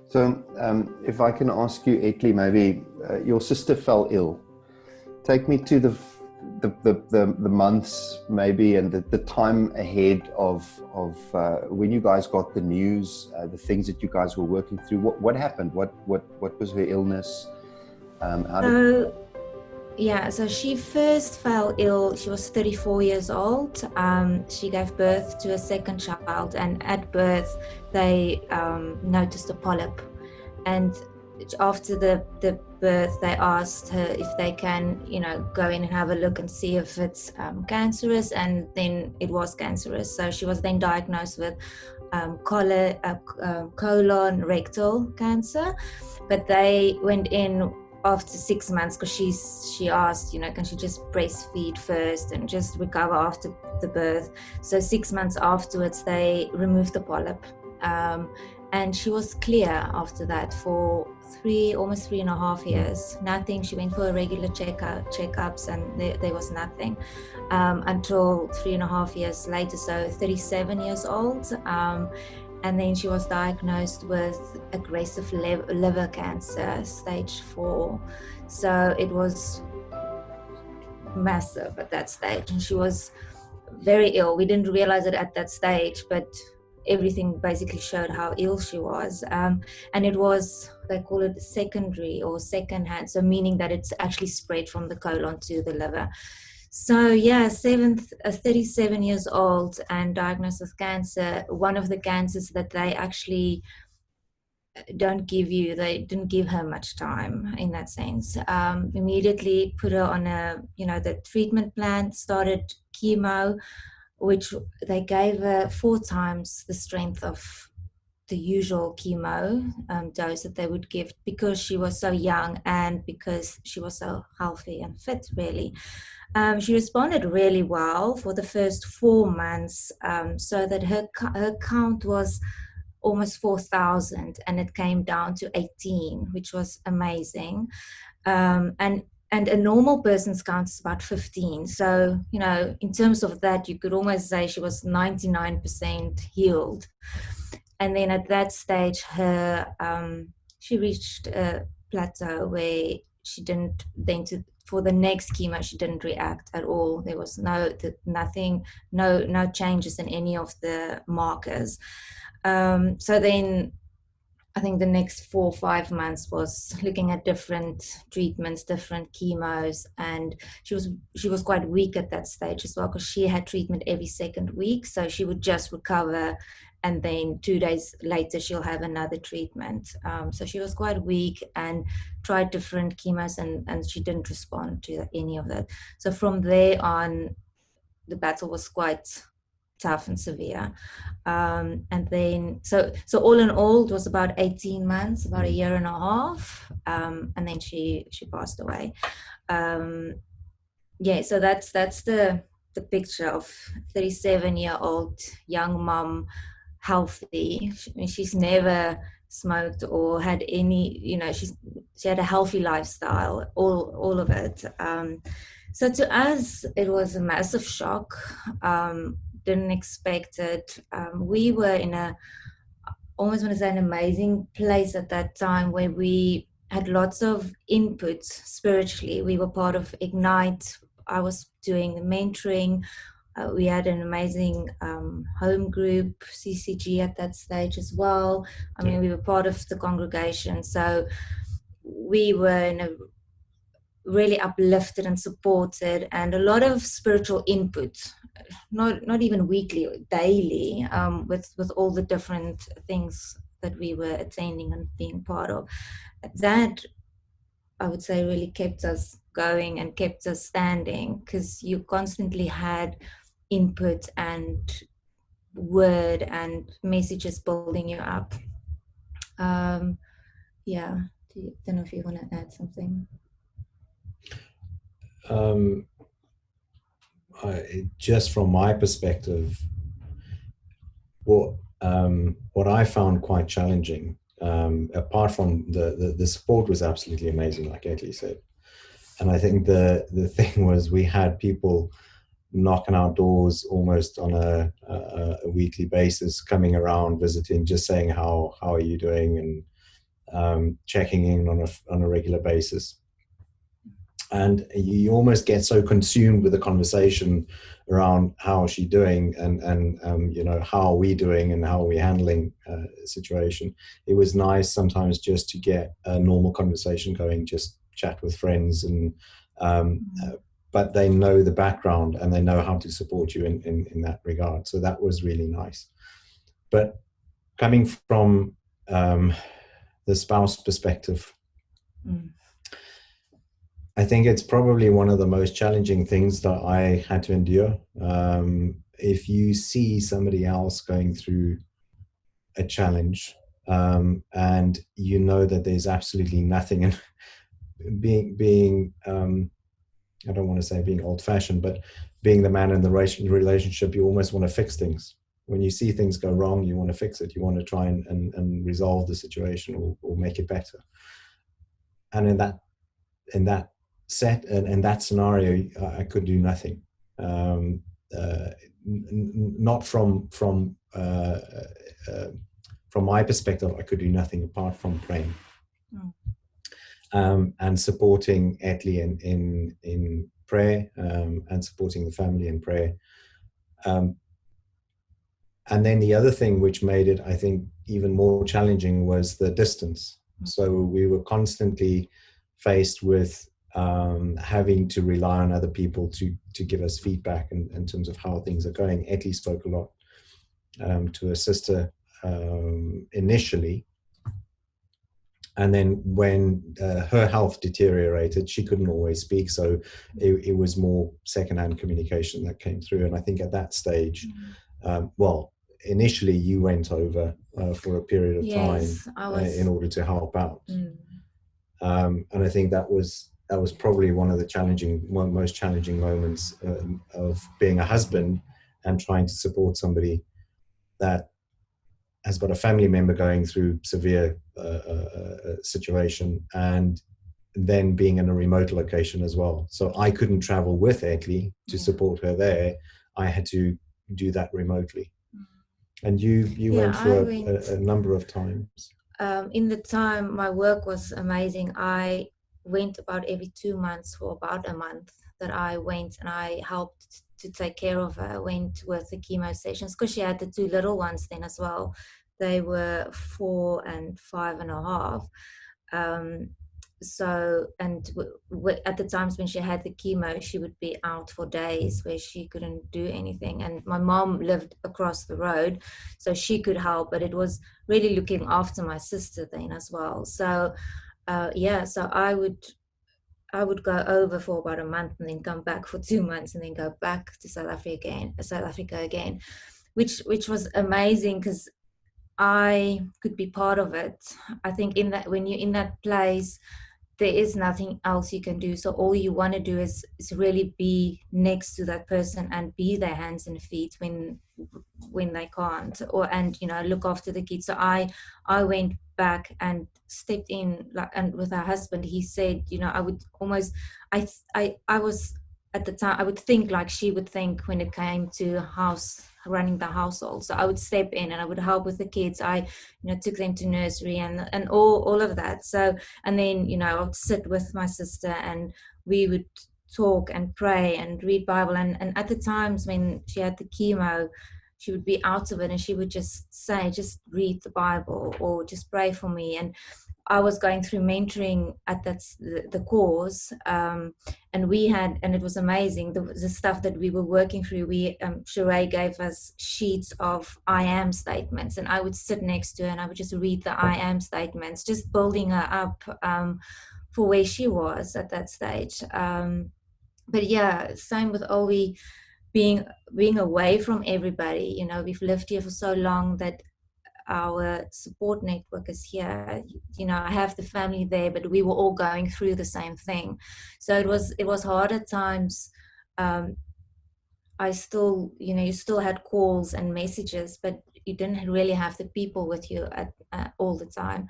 So, if I can ask you, Etly, maybe your sister fell ill. Take me to the months, maybe, and the time ahead of when you guys got the news, the things that you guys were working through. What happened? What was her illness? How did? So, yeah, so she first fell ill. She was 34 years old. She gave birth to a second child, and at birth, they noticed a polyp. And after the birth, they asked her if they can, go in and have a look and see if it's cancerous, and then it was cancerous. So she was then diagnosed with colon rectal cancer, but they went in after 6 months because she asked, can she just breastfeed first and just recover after the birth. So 6 months afterwards, they removed the polyp. And she was clear after that for almost 3.5 years. Nothing. She went for a regular checkups, and there was nothing until 3.5 years later. So 37 years old. And then she was diagnosed with aggressive liver cancer, stage 4. So it was massive at that stage, and she was very ill. We didn't realize it at that stage, but everything basically showed how ill she was. And it was, they call it secondary or secondhand, so meaning that it's actually spread from the colon to the liver. So yeah, 37 years old and diagnosed with cancer. One of the cancers that they actually they didn't give her much time in that sense. Immediately put her on the treatment plan, started chemo, which they gave her 4 times the strength of the usual chemo dose that they would give, because she was so young and because she was so healthy and fit, really. She responded really well for the first 4 months, so that her count was almost 4,000, and it came down to 18, which was amazing. And a normal person's count is about 15. So, in terms of that, you could almost say she was 99% healed. And then at that stage, she reached a plateau where she didn't, for the next chemo, she didn't react at all. There was nothing, no changes in any of the markers. So then I think the next 4 or 5 months was looking at different treatments, different chemos, and she was quite weak at that stage as well, because she had treatment every second week. So she would just recover, and then 2 days later she'll have another treatment. So she was quite weak and tried different chemos, and she didn't respond to any of that. So from there on, the battle was quite tough and severe. And then so all in all, it was about 18 months, about a year and a half, and then she passed away. So that's the picture of 37-year-old young mom, healthy. She's never smoked or had any, she had a healthy lifestyle, all of it. So to us, it was a massive shock. Didn't expect it. We were in almost want to say an amazing place at that time, where we had lots of inputs spiritually. We were part of Ignite. I was doing the mentoring. We had an amazing home group, CCG, at that stage as well. I mean, we were part of the congregation. So we were in a really uplifted and supported, and a lot of spiritual input, not even weekly, daily, with all the different things that we were attending and being part of. That, I would say, really kept us going and kept us standing, because you constantly had input and word and messages building you up. Don't know if you want to add something. Just from my perspective, what I found quite challenging, apart from the support, was absolutely amazing, like Etly said. And I think the thing was, we had people knocking our doors almost on a weekly basis, coming around, visiting, just saying how are you doing, and checking in on a regular basis. And you almost get so consumed with the conversation around how is she doing, and you know, how are we doing, and how are we handling the situation. It was nice sometimes just to get a normal conversation going, just chat with friends, and but they know the background and they know how to support you in that regard. So that was really nice. But coming from the spouse perspective, I think it's probably one of the most challenging things that I had to endure. If you see somebody else going through a challenge, and you know that there's absolutely nothing, and being I don't want to say being old-fashioned, but being the man in the relationship, you almost want to fix things. When you see things go wrong, you want to fix it. You want to try and resolve the situation, or make it better. And in that that scenario, I could do nothing. Not from my perspective, I could do nothing apart from praying. And supporting Etly in prayer, and supporting the family in prayer. And then the other thing which made it, I think, even more challenging was the distance. So we were constantly faced with having to rely on other people to give us feedback in terms of how things are going. Etly spoke a lot to her sister initially. And then when her health deteriorated, she couldn't always speak. So it was more secondhand communication that came through. And I think at that stage, well, initially you went over for a period of time in order to help out. And I think that was probably one of the most challenging moments of being a husband and trying to support somebody that has got a family member going through severe situation, and then being in a remote location as well. So I couldn't travel with Etly to support her there. I had to do that remotely. And you went through a number of times. In the time my work was amazing, I went about every 2 months for about a month that I went, and I helped to take care of her. I went with the chemo sessions because she had the 2 little ones then as well. They were 4 and 5.5. So, and at the times when she had the chemo, she would be out for days where she couldn't do anything. And my mom lived across the road, so she could help, but it was really looking after my sister then as well. So so I would go over for about a month and then come back for 2 months and then go back to South Africa again, which was amazing because I could be part of it. I think in that, when you're in that place, there is nothing else you can do. So all you want to do is really be next to that person and be their hands and feet when they can't, and look after the kids. So I went back and stepped in, and with her husband, he said, I would almost, I was at the time, I would think like she would think when it came to running the household. So I would step in and I would help with the kids. I took them to nursery and all of that. So, and then I would sit with my sister and we would talk and pray and read Bible, and at the times when she had the chemo, she would be out of it and she would just say, just read the Bible or just pray for me. And I was going through mentoring at the course, and it was amazing, the stuff that we were working through. Sheree gave us sheets of I am statements, and I would sit next to her and I would just read the I am statements, just building her up for where she was at that stage. But yeah, same with Albie, being away from everybody. We've lived here for so long that our support network is here. I have the family there, but we were all going through the same thing. So it was hard at times. I still, you still had calls and messages, but you didn't really have the people with you at all the time.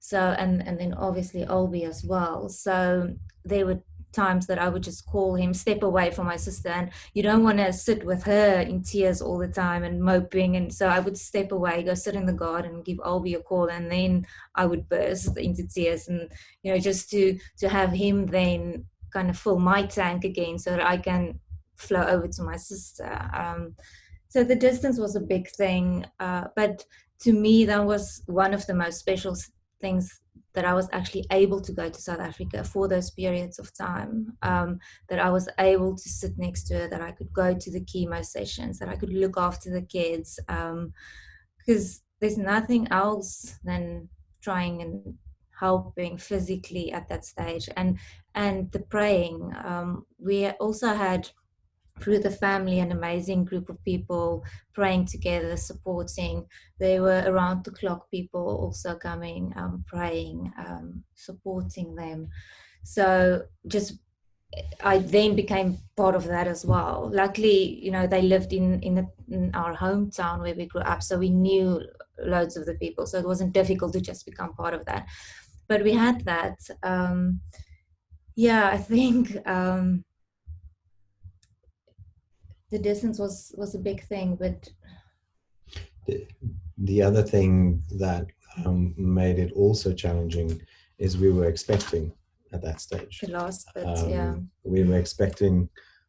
So, and then obviously Albie as well. So there were times that I would just call him, step away from my sister, and you don't want to sit with her in tears all the time and moping, and so I would step away, go sit in the garden, give Albie a call, and then I would burst into tears, and just to have him then kind of fill my tank again so that I can flow over to my sister. So the distance was a big thing, but to me that was one of the most special things, that I was actually able to go to South Africa for those periods of time, that I was able to sit next to her, that I could go to the chemo sessions, that I could look after the kids, because there's nothing else than trying and helping physically at that stage. And the praying, we also had through the family an amazing group of people praying together, supporting. They were around the clock people also coming, praying, supporting them. So just I then became part of that as well. Luckily, they lived in our hometown where we grew up, so we knew loads of the people, so it wasn't difficult to just become part of that. But we had that. I think the distance was a big thing, but the other thing that made it also challenging is we were expecting at that stage. The last bit, we were expecting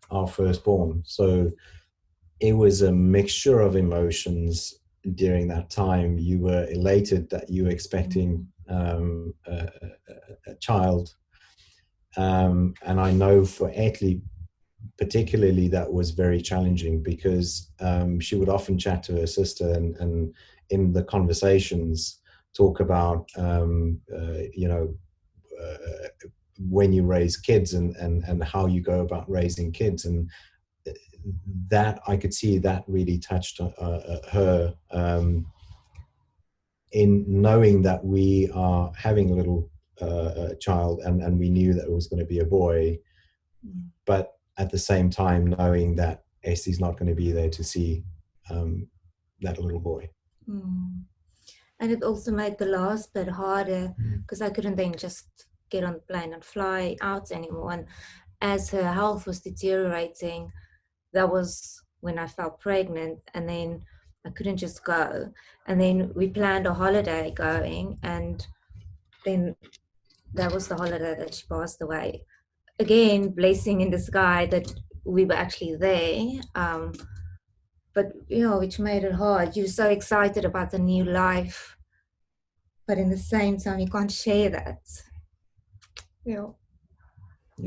our firstborn, so it was a mixture of emotions during that time. You were elated that you were expecting a child, and I know for Etly particularly that was very challenging, because she would often chat to her sister and in the conversations talk about when you raise kids and how you go about raising kids, and that I could see that really touched her in knowing that we are having a little child, and we knew that it was going to be a boy, but at the same time knowing that Estie's not going to be there to see that little boy. And it also made the last bit harder, because I couldn't then just get on the plane and fly out anymore. And as her health was deteriorating, that was when I felt pregnant, and then I couldn't just go. And then we planned a holiday going, and then that was the holiday that she passed away. Again, blessing in the sky that we were actually there, but which made it hard. You're so excited about the new life, but in the same time you can't share that.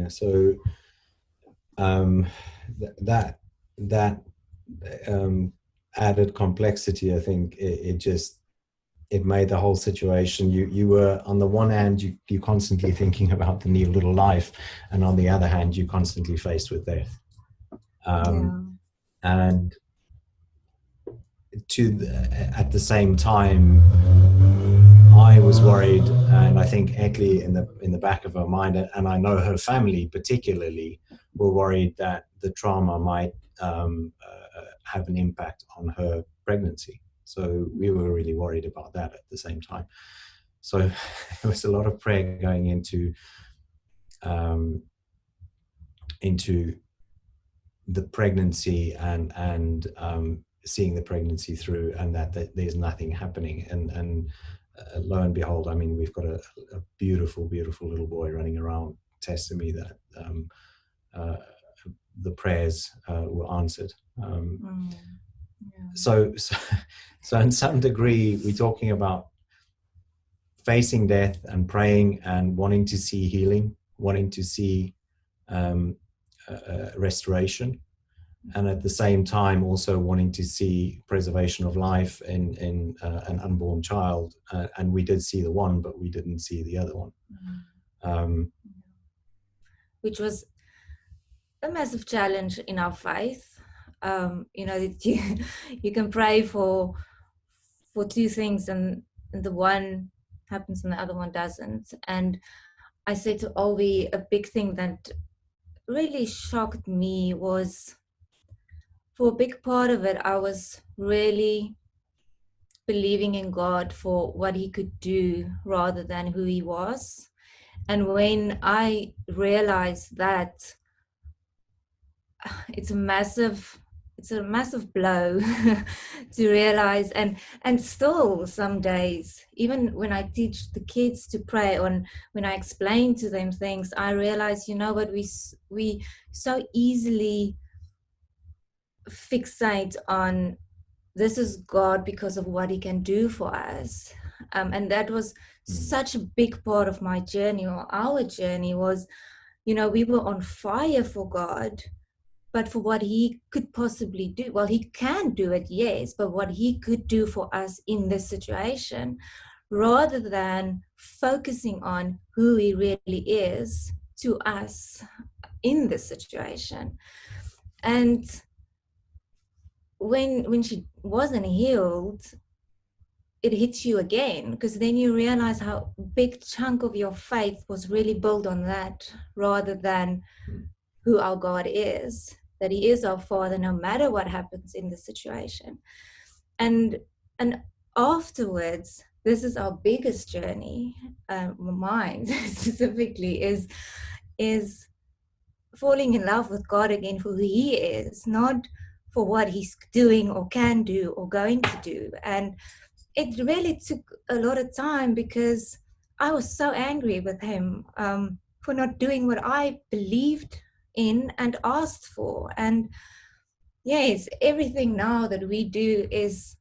So that added complexity, I think it made the whole situation. You were, on the one hand, you constantly thinking about the new little life, and on the other hand, you constantly faced with death. And at the same time, I was worried, and I think Etly in the back of her mind, and I know her family particularly, were worried that the trauma might have an impact on her pregnancy. So we were really worried about that at the same time. So there was a lot of prayer going into the pregnancy and seeing the pregnancy through, and that there's nothing happening. And lo and behold, I mean, we've got a beautiful, beautiful little boy running around, testing me that the prayers were answered. So in some degree, we're talking about facing death and praying and wanting to see healing, wanting to see restoration, and at the same time also wanting to see preservation of life in an unborn child. And we did see the one, but we didn't see the other one. Which was a massive challenge in our faith. You can pray for two things, and the one happens and the other one doesn't. And I said to Albie, a big thing that really shocked me was, for a big part of it, I was really believing in God for what he could do rather than who he was. And when I realized that, it's a massive blow to realize. And still some days, even when I teach the kids to pray, or when I explain to them things, I realize, you know what, we so easily fixate on, this is God because of what he can do for us. And that was such a big part of my journey, or our journey was, you know, we were on fire for God, but for what he could possibly do. Well, he can do it, yes, but what he could do for us in this situation, rather than focusing on who he really is to us in this situation. And when she wasn't healed, it hits you again, because then you realize how big chunk of your faith was really built on that, rather than who our God is, that he is our Father no matter what happens in the situation. And afterwards, this is our biggest journey, mine specifically, is falling in love with God again for who he is, not for what he's doing or can do or going to do. And it really took a lot of time, because I was so angry with him for not doing what I believed in and asked for. And yes, everything now that we do is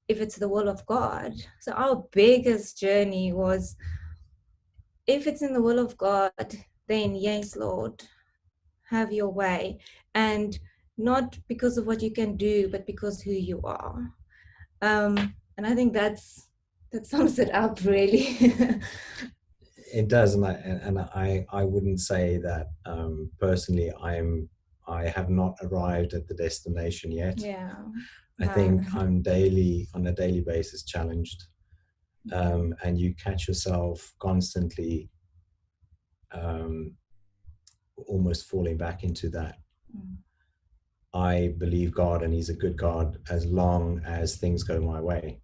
if it's the will of God. So our biggest journey was, if it's in the will of God, then yes, Lord, have your way. And not because of what you can do, but because who you are. And I think that sums it up, really. It does, and I wouldn't say that personally. I have not arrived at the destination yet. Yeah, I think I'm on a daily basis challenged, and you catch yourself constantly, almost falling back into that. I believe God, and he's a good God as long as things go my way.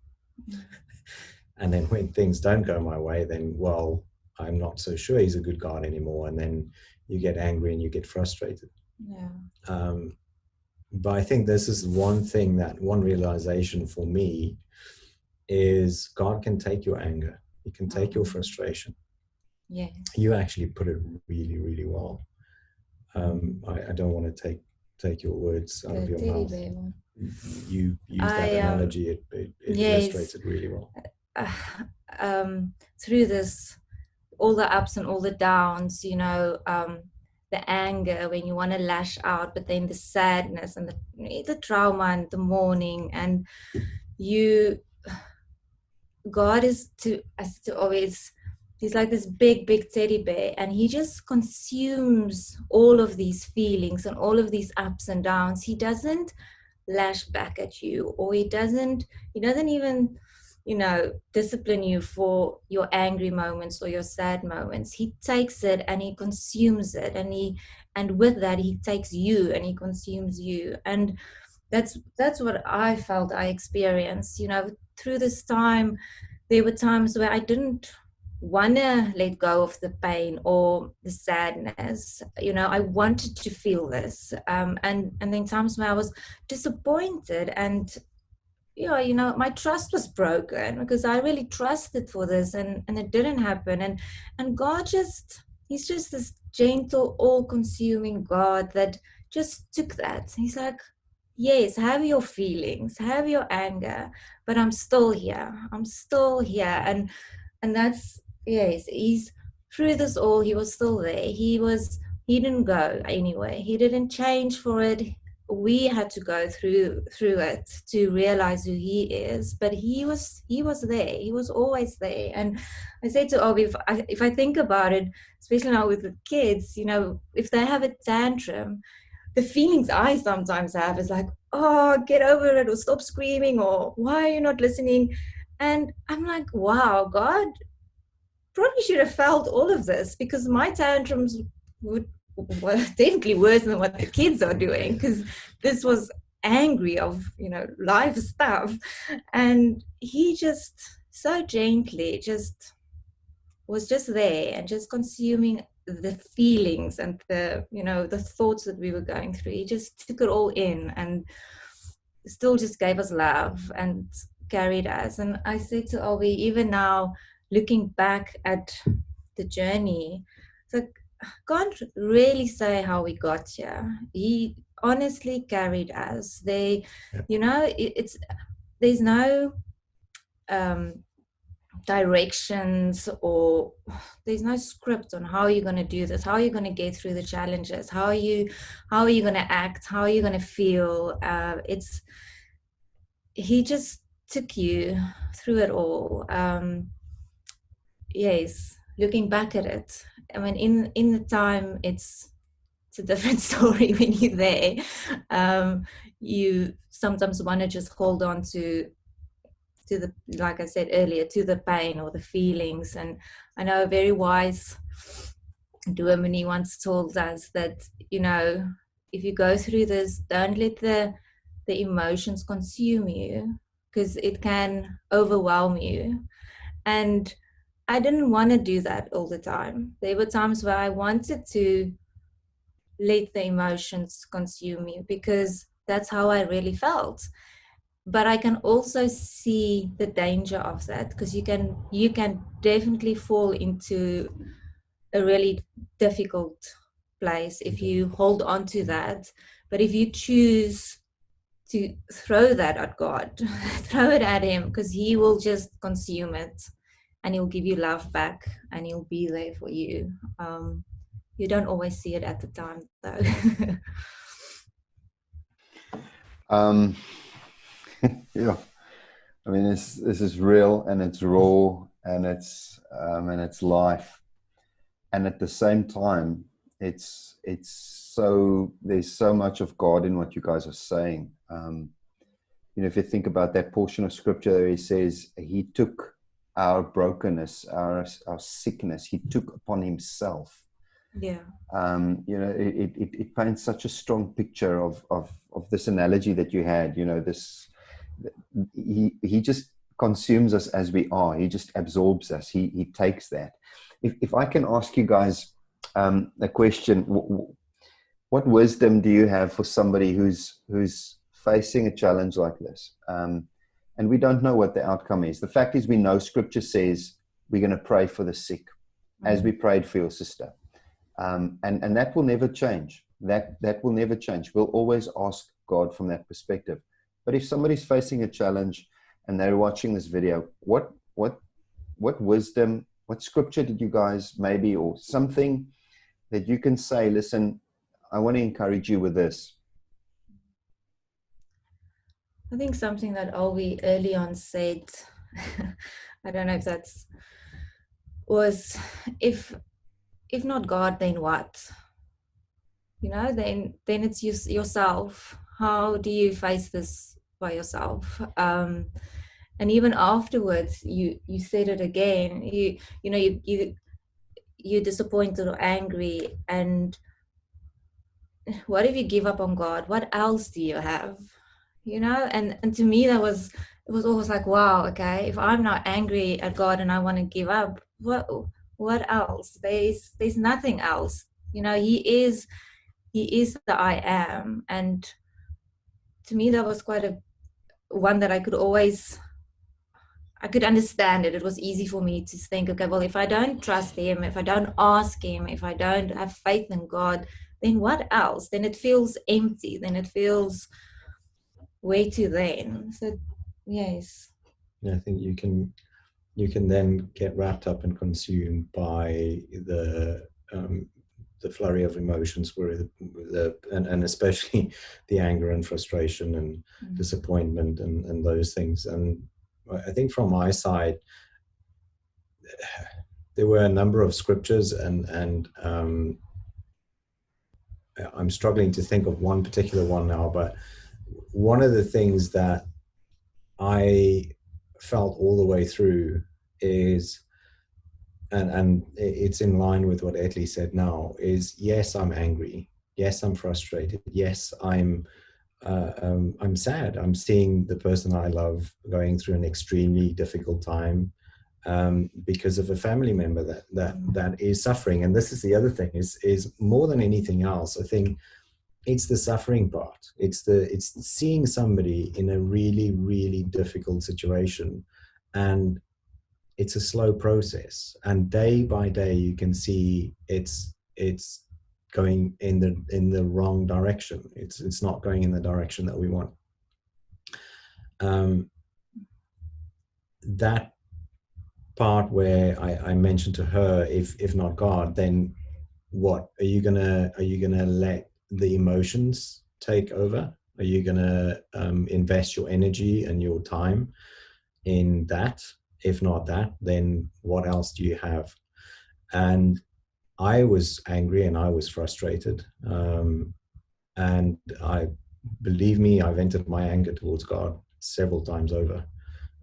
And then when things don't go my way, then, well, I'm not so sure he's a good God anymore. And then you get angry and you get frustrated. Yeah. But I think this is one realization for me is God can take your anger. He can take your frustration. Yeah. You actually put it really, really well. I don't want to take your words out of your mouth. You use that analogy. It yes, illustrates it really well. Through this, all the ups and all the downs, you know, the anger when you want to lash out, but then the sadness and the trauma and the mourning, and God is to always, he's like this big teddy bear, and he just consumes all of these feelings and all of these ups and downs. He doesn't lash back at you, or he doesn't even, you know, discipline you for your angry moments or your sad moments. He takes it and he consumes it, and with that he takes you and he consumes you. And that's what I felt I experienced, you know, through this time. There were times where I didn't want to let go of the pain or the sadness. You know, I wanted to feel this, and then times where I was disappointed, and yeah, you know, my trust was broken because I really trusted for this, and it didn't happen. And God he's just this gentle, all-consuming God that just took that. He's like, yes, have your feelings, have your anger, but I'm still here. And that's, yes, he's through this all, he was still there. He didn't go anyway. He didn't change for it. We had to go through it to realize who he is, but he was there. He was always there. And I say to Albie, if I think about it, especially now with the kids, you know, if they have a tantrum, the feelings I sometimes have is like, oh, get over it, or stop screaming, or why are you not listening? And I'm like, wow, God probably should have felt all of this, because my tantrums were definitely worse than what the kids are doing, because this was angry of, you know, life stuff. And he just so gently just was just there and just consuming the feelings and the, you know, the thoughts that we were going through. He just took it all in and still just gave us love and carried us. And I said to Albie, even now, looking back at the journey, so I can't really say how we got here. He honestly carried us. They, you know, it's there's no directions, or there's no script on how you're going to do this, how you're going to get through the challenges, how are you going to act, how are you going to feel. It's he just took you through it all. Yes, looking back at it, I mean, in the time, it's a different story when you're there. You sometimes want to just hold on to the, like I said earlier, to the pain or the feelings. And I know a very wise Dominee once told us that, you know, if you go through this, don't let the emotions consume you, because it can overwhelm you. And I didn't want to do that all the time. There were times where I wanted to let the emotions consume me, because that's how I really felt. But I can also see the danger of that, because you can definitely fall into a really difficult place if you hold on to that. But if you choose to throw that at God, throw it at him, because he will just consume it and he'll give you love back and he'll be there for you. You don't always see it at the time, though. Yeah, I mean, this is real, and it's raw, and it's life, and at the same time, it's so, there's so much of God in what you guys are saying. You know, if you think about that portion of scripture where he says he took our brokenness, our sickness, he took upon himself. Yeah. You know, it paints such a strong picture of this analogy that you had. You know, this, he just consumes us as we are. He just absorbs us. He takes that. If I can ask you guys a question, what wisdom do you have for somebody who's facing a challenge like this, and we don't know what the outcome is? The fact is, we know Scripture says we're going to pray for the sick, as we prayed for your sister. And that will never change. That will never change. We'll always ask God from that perspective. But if somebody's facing a challenge and they're watching this video, what wisdom, what scripture did you guys maybe, or something that you can say, listen, I want to encourage you with this? I think something that Albie early on said, I don't know if that's, was, if not God, then what? You know, then it's yourself. How do you face this by yourself? And even afterwards, you said it again. You're disappointed or angry, and what if you give up on God? What else do you have? You know, and to me it was always like, wow, okay, if I'm not angry at God and I want to give up, what else? There's nothing else. You know, he is the I am. And to me that was quite a one that I could understand it. It was easy for me to think, okay, well, if I don't trust him, if I don't ask him, if I don't have faith in God, then what else? Then it feels empty. Then it feels way too then. So yes. Yeah, I think you can then get wrapped up and consumed by the flurry of emotions, where and especially the anger and frustration and disappointment and those things. And I think from my side, there were a number of scriptures, and I'm struggling to think of one particular one now, but one of the things that I felt all the way through is, and it's in line with what Etly said now, is yes, I'm angry. Yes, I'm frustrated. Yes, I'm sad. I'm seeing the person I love going through an extremely difficult time. because of a family member that is suffering. And this is the other thing, is more than anything else, I think it's the suffering part. It's seeing somebody in a really, really difficult situation, and it's a slow process. And day by day, you can see it's going in the wrong direction. It's not going in the direction that we want. That part where I mentioned to her, if not God, then what are you gonna let the emotions take over? Are you gonna invest your energy and your time in that? If not that, then what else do you have? And I was angry and I was frustrated, and believe me, I vented my anger towards God several times over.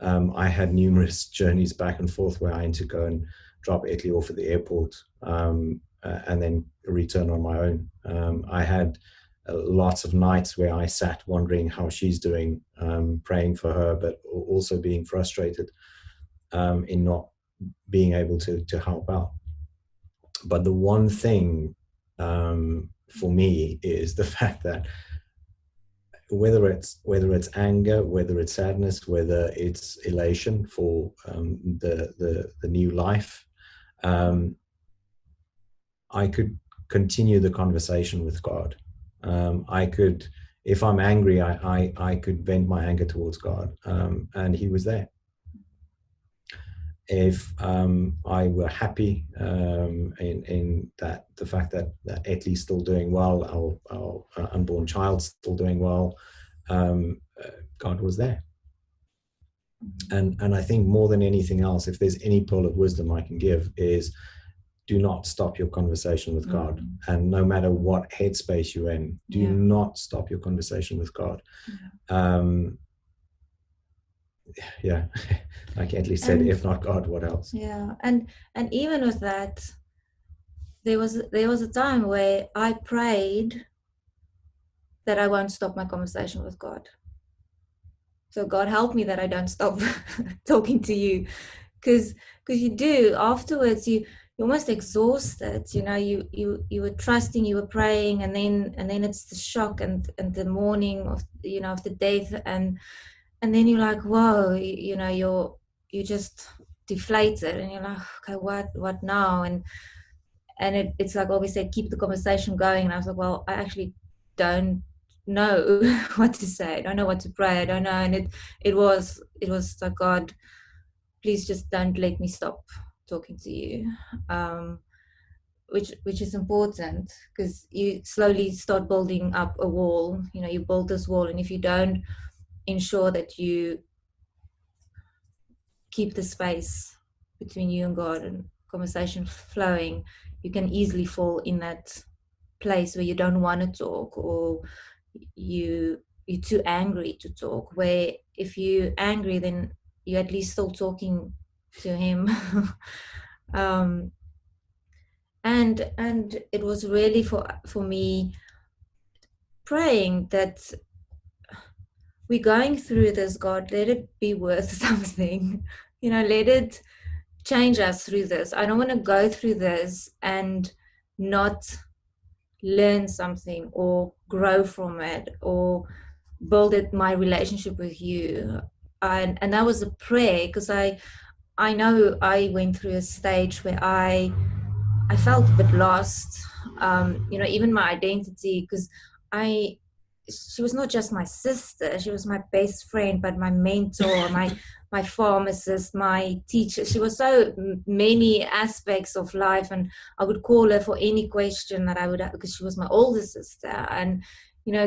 I had numerous journeys back and forth where I had to go and drop Etly off at the airport, and then return on my own. I had lots of nights where I sat wondering how she's doing, praying for her, but also being frustrated in not being able to help out. But the one thing for me is the fact that whether it's anger, whether it's sadness, whether it's elation for the new life, I could continue the conversation with God. I could, if I'm angry, I could vent my anger towards God, and He was there. If I were happy in that the fact that Etly's still doing well, our unborn child's still doing well, God was there. And I think more than anything else, if there's any pearl of wisdom I can give, is do not stop your conversation with God. And no matter what headspace you're in, do not stop your conversation with God. Like Etly said, if not God, what else? And even with that, there was a time where I prayed that I won't stop my conversation with God. So God help me that I don't stop talking to you, because you do afterwards. You're almost exhausted. You were trusting, you were praying, and then it's the shock and the mourning of of the death, and then you're like, whoa, you're just deflated, and you're like, okay, what now? And it's like always said, keep the conversation going. And I was like, well, I actually don't know what to say. I don't know what to pray. I don't know. And it was like, God, please just don't let me stop talking to you. Which is important, because you slowly start building up a wall. You build this wall, and if you don't ensure that you keep the space between you and God and conversation flowing, you can easily fall in that place where you don't want to talk, or you're too angry to talk, where if you're angry, then you're at least still talking to Him. And it was really for me praying that we're going through this, God, let it be worth something. Let it change us through this. I don't want to go through this and not learn something or grow from it or build my relationship with you. And that was a prayer, because I know I went through a stage where I felt a bit lost, even my identity, because she was not just my sister, she was my best friend, but my mentor, my pharmacist, my teacher. She was so many aspects of life, and I would call her for any question that I would, because she was my older sister. And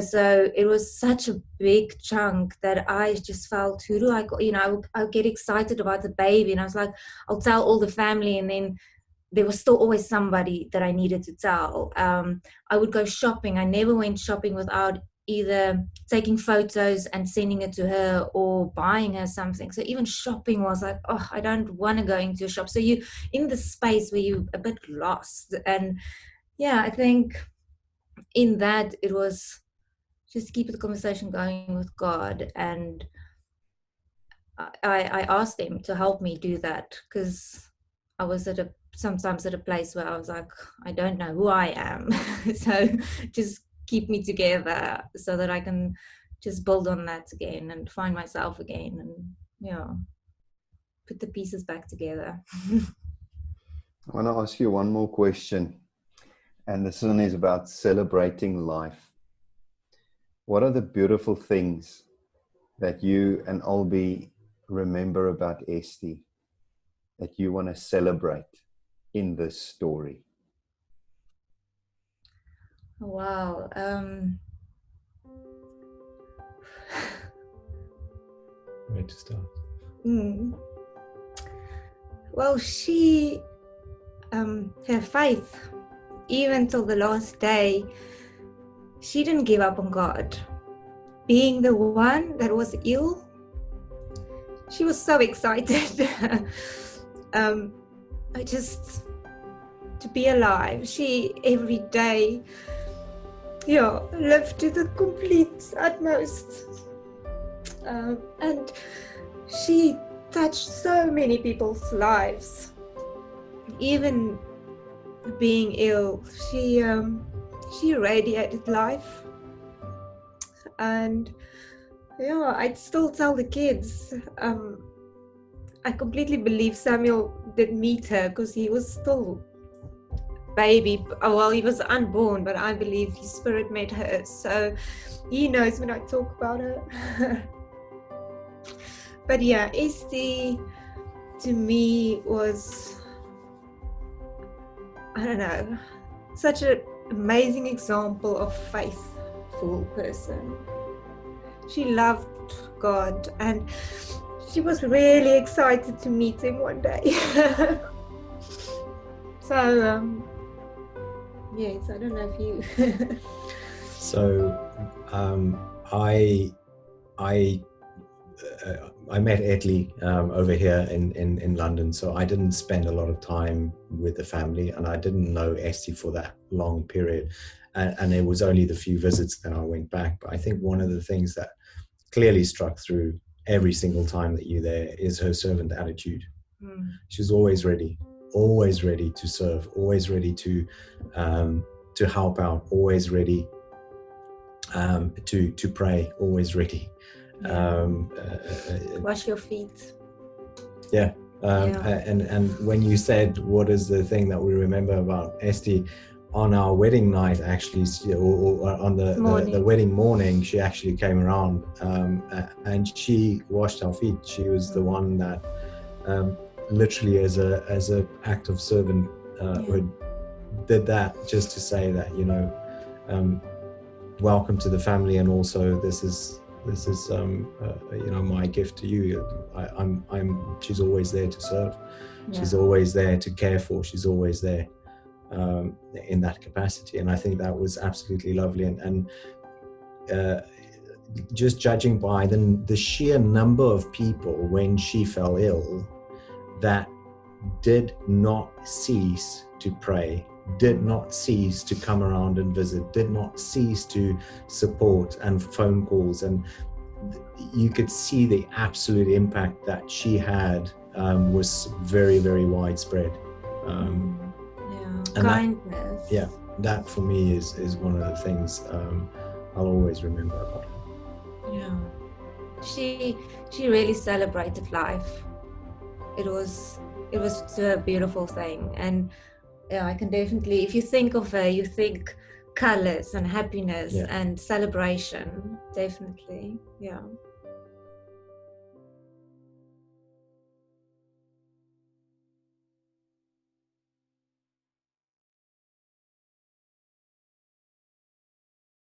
so it was such a big chunk that I just felt, who do I go? I would get excited about the baby, and I was like, I'll tell all the family, and then there was still always somebody that I needed to tell. I would go shopping. I never went shopping without either taking photos and sending it to her or buying her something. So even shopping was like, oh, I don't want to go into a shop. So you in the space where you're a bit lost. And I think in that it was just keep the conversation going with God. And I asked them to help me do that, because I was sometimes at a place where I was like, I don't know who I am. So just keep me together so that I can just build on that again and find myself again, and put the pieces back together. I want to ask you one more question, and this one is about celebrating life. What are the beautiful things that you and Albie remember about Esty that you want to celebrate in this story? Wow. Where to start? Well, she, her faith, even till the last day, she didn't give up on God. Being the one that was ill, she was so excited. To be alive. She every day, lived to the complete utmost. And she touched so many people's lives. Even being ill, she radiated life. And I'd still tell the kids, I completely believe Samuel did meet her, because he was still baby. Well, he was unborn, but I believe his spirit met her. So he knows when I talk about her. But yeah, Esty to me was, I don't know, such an amazing example of faithful person. She loved God, and she was really excited to meet him one day. So, yes, I don't know if you... So, I met Etly over here in London, so I didn't spend a lot of time with the family, and I didn't know Esty for that long period, and it was only the few visits that I went back. But I think one of the things that clearly struck through every single time that you're there is her servant attitude. She's always ready to serve, always ready to help out, always ready to pray, always ready. Wash your feet. And when you said what is the thing that we remember about Esty, on our wedding night, actually, or on the wedding morning, she actually came around and she washed our feet. She was the one that literally as a act of servant did that, just to say that, welcome to the family, and also this is my gift to you. She's always there to serve. She's always there to care for. She's always there in that capacity, and I think that was absolutely lovely. And just judging by the sheer number of people when she fell ill that did not cease to pray, did not cease to come around and visit, did not cease to support, and phone calls, and you could see the absolute impact that she had was very, very widespread. And kindness. That for me is one of the things I'll always remember about her. She really celebrated life. It was a beautiful thing, and I can definitely, if you think of her, you think colors and happiness and celebration, definitely.